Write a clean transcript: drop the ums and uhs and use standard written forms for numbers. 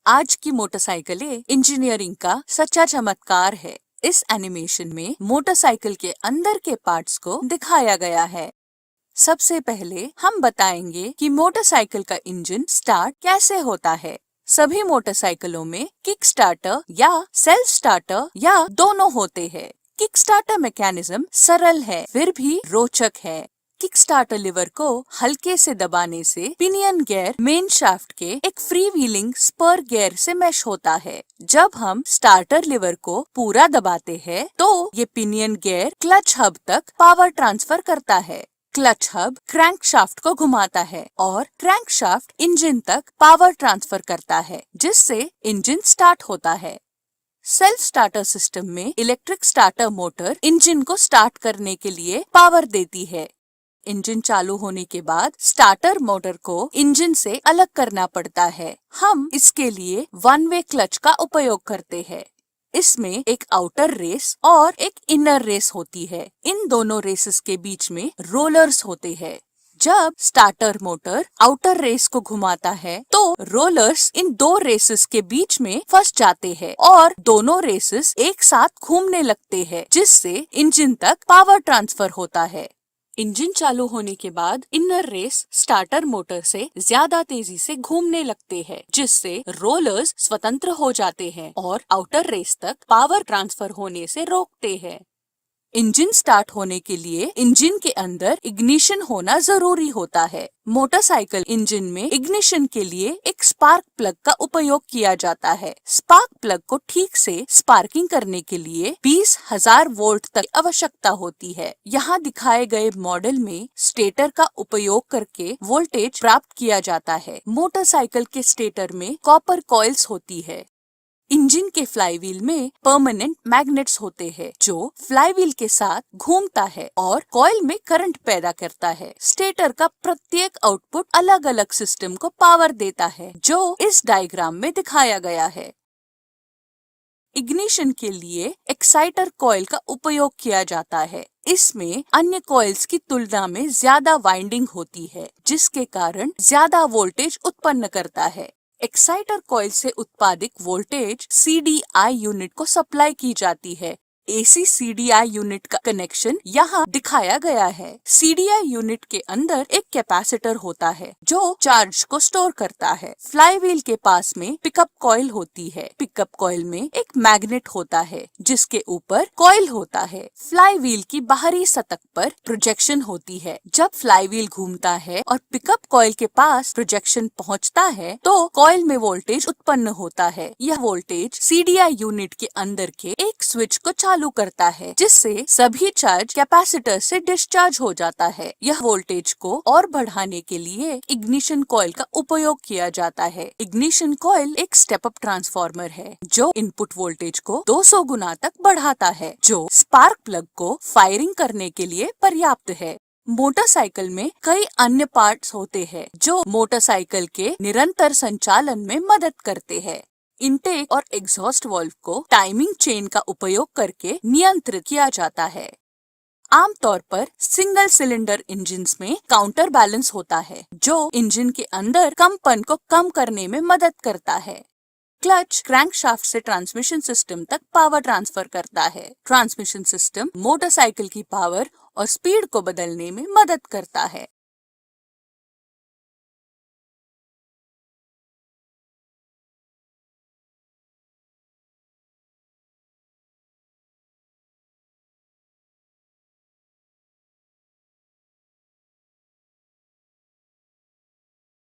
आज की मोटरसाइकिलें इंजीनियरिंग का सच्चा चमत्कार है। इस एनिमेशन में मोटरसाइकिल के अंदर के पार्ट्स को दिखाया गया है। सबसे पहले हम बताएंगे कि मोटरसाइकिल का इंजन स्टार्ट कैसे होता है। सभी मोटरसाइकिलों में किक स्टार्टर या सेल्फ स्टार्टर या दोनों होते हैं। किक स्टार्टर मैकेनिज्म सरल है फिर भी रोचक है। किक स्टार्टर लीवर को हल्के से दबाने से पिनियन गियर मेन शाफ्ट के एक फ्री व्हीलिंग स्पर गियर से मैश होता है। जब हम स्टार्टर लीवर को पूरा दबाते हैं, तो ये पिनियन गियर क्लच हब तक पावर ट्रांसफर करता है। क्लच हब क्रैंक शाफ्ट को घुमाता है और क्रैंक शाफ्ट इंजन तक पावर ट्रांसफर करता है, जिससे इंजन स्टार्ट होता है। सेल्फ स्टार्टर सिस्टम में इलेक्ट्रिक स्टार्टर मोटर इंजन को स्टार्ट करने के लिए पावर देती है। इंजन चालू होने के बाद स्टार्टर मोटर को इंजन से अलग करना पड़ता है। हम इसके लिए वन वे क्लच का उपयोग करते हैं। इसमें एक आउटर रेस और एक इनर रेस होती है। इन दोनों रेसेस के बीच में रोलर्स होते हैं। जब स्टार्टर मोटर आउटर रेस को घुमाता है, तो रोलर्स इन दो रेसेस के बीच में फंस जाते हैं और दोनों रेसेस एक साथ घूमने लगते हैं, जिससे इंजन तक पावर ट्रांसफर होता है। इंजन चालू होने के बाद इनर रेस स्टार्टर मोटर से ज्यादा तेजी से घूमने लगते हैं, जिससे रोलर्स स्वतंत्र हो जाते हैं और आउटर रेस तक पावर ट्रांसफर होने से रोकते हैं। इंजन स्टार्ट होने के लिए इंजन के अंदर इग्निशन होना जरूरी होता है। मोटरसाइकिल इंजन में इग्निशन के लिए एक स्पार्क प्लग का उपयोग किया जाता है। स्पार्क प्लग को ठीक से स्पार्किंग करने के लिए 20,000 वोल्ट तक आवश्यकता होती है। यहाँ दिखाए गए मॉडल में स्टेटर का उपयोग करके वोल्टेज प्राप्त किया जाता है। मोटरसाइकिल के स्टेटर में कॉपर कॉइल्स होती है। इंजन के फ्लाईव्हील में परमानेंट मैग्नेट्स होते हैं, जो फ्लाईव्हील के साथ घूमता है और कॉइल में करंट पैदा करता है। स्टेटर का प्रत्येक आउटपुट अलग अलग सिस्टम को पावर देता है, जो इस डायग्राम में दिखाया गया है। इग्निशन के लिए एक्साइटर कॉइल का उपयोग किया जाता है। इसमें अन्य कॉइल्स की तुलना में ज्यादा वाइंडिंग होती है, जिसके कारण ज्यादा वोल्टेज उत्पन्न करता है। एक्साइटर कॉइल से उत्पादित वोल्टेज CDI यूनिट को सप्लाई की जाती है। AC CDI यूनिट का कनेक्शन यहाँ दिखाया गया है। CDI यूनिट के अंदर एक कैपेसिटर होता है, जो चार्ज को स्टोर करता है। फ्लाईव्हील के पास में पिकअप कॉइल होती है। पिकअप कॉइल में एक मैग्नेट होता है, जिसके ऊपर कॉइल होता है। फ्लाईव्हील की बाहरी सतह पर प्रोजेक्शन होती है। जब फ्लाईव्हील घूमता है और पिकअप कॉइल के पास प्रोजेक्शन पहुँचता है, तो कॉइल में वोल्टेज उत्पन्न होता है। यह वोल्टेज CDI यूनिट के अंदर के एक स्विच को चालू करता है, जिससे सभी चार्ज कैपेसिटर से डिस्चार्ज हो जाता है। यह वोल्टेज को और बढ़ाने के लिए इग्निशन कॉइल का उपयोग किया जाता है। इग्निशन कॉइल एक स्टेप अप ट्रांसफार्मर है, जो इनपुट वोल्टेज को 200 गुना तक बढ़ाता है, जो स्पार्क प्लग को फायरिंग करने के लिए पर्याप्त है। मोटरसाइकिल में कई अन्य पार्ट्स होते हैं, जो मोटरसाइकिल के निरंतर संचालन में मदद करते हैं। इनटेक और एग्जॉस्ट वाल्व को टाइमिंग चेन का उपयोग करके नियंत्रित किया जाता है। आमतौर पर सिंगल सिलेंडर इंजन्स में काउंटर बैलेंस होता है, जो इंजन के अंदर कंपन को कम करने में मदद करता है। क्लच क्रैंकशाफ्ट से ट्रांसमिशन सिस्टम तक पावर ट्रांसफर करता है। ट्रांसमिशन सिस्टम मोटरसाइकिल की पावर और स्पीड को बदलने में मदद करता है।